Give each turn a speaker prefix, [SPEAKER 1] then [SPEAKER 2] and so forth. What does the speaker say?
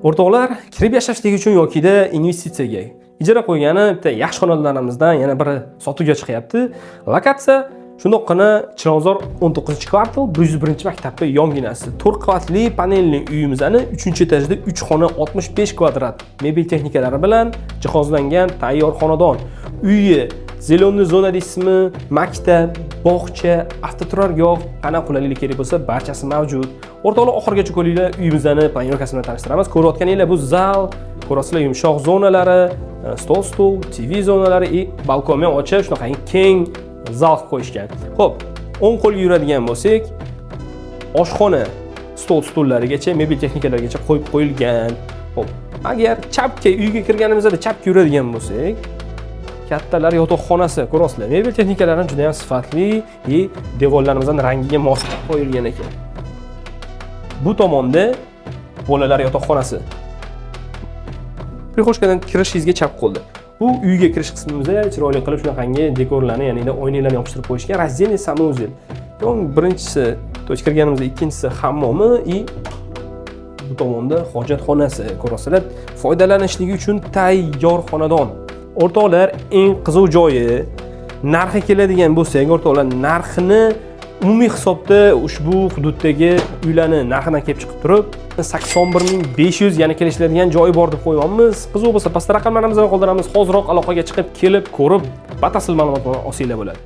[SPEAKER 1] O'rtoqlar, kirib yashashlik uchun yokida investitsiyaga ijara qo'ygani bitta yaxshi xonadonlarimizdan yana biri sotuvga chiqyapti. Lokatsiya shundoqqina Chilonzor 19-kvartal 101-maktabga yonginasi. 4 qavatli panelli uyimizni 3-etajda 3 xona 65 kvadrat mebel texnikalari bilan jihozlangan tayyor xonadon. Uyi Zelonni zona deysizmi, maktab, bog'cha, avtoturargoh, qanaqa qulaylik kerak bo'lsa, barchasi mavjud. O'rtoqlar, oxirigacha ko'ringlar, uyimizni planyorkasi bilan tanishtiramiz. Ko'rayotganinglar bu zal, ko'rasizlar yumshoq zonalari, stol, TV zonalari, balkonni ham ochib, shunaqangi keng zal qilib qo'yishgan. Xo'p, o'ng qo'lga yuradigan bo'lsak, oshxona stol-stullarigacha, mebel texnikalarigacha qo'yib qo'yilgan. Xo'p, agar chapga uyga kirganimizda chapga yuradigan bo'lsak, kattalar yotoqxonasi, ko'rasizlar, mebel texnikalari juda ham sifatli, devorlarimizning rangiga mos qo'yilgan ekan. Bu tomonda bolalar yotoqxonasi. Prixoshkadan kirishingizga chap qo'lda. Bu uyga kirish qismimizda chiroyli qilib shunaqangi dekorlarni, ya'ni oynalarni yopishtirib qo'yishgan. Razdельный sanuzel. Birinchisi to'ch kirganimizda, ikkinchisi hammomi bu tomonda hojatxonasi. Ko'rasizlar, foydalanishligi uchun tayyor xonadon. O'rtoqlar, eng qiziq joyi narxi keladigan bo'lsak, o'rtoqlar, narxini umumiy hisobda ushbu hududdagi uylarni narxidan kelib chiqib turib 81.500 yana kelishiladigan joyi bor deb qo'yganmiz. Qiziq bo'lsa, pastda raqamlarimizni qoldiramiz. Hozirroq aloqaga chiqib, kelib, ko'rib, batafsil ma'lumot olsanglar bo'ladi.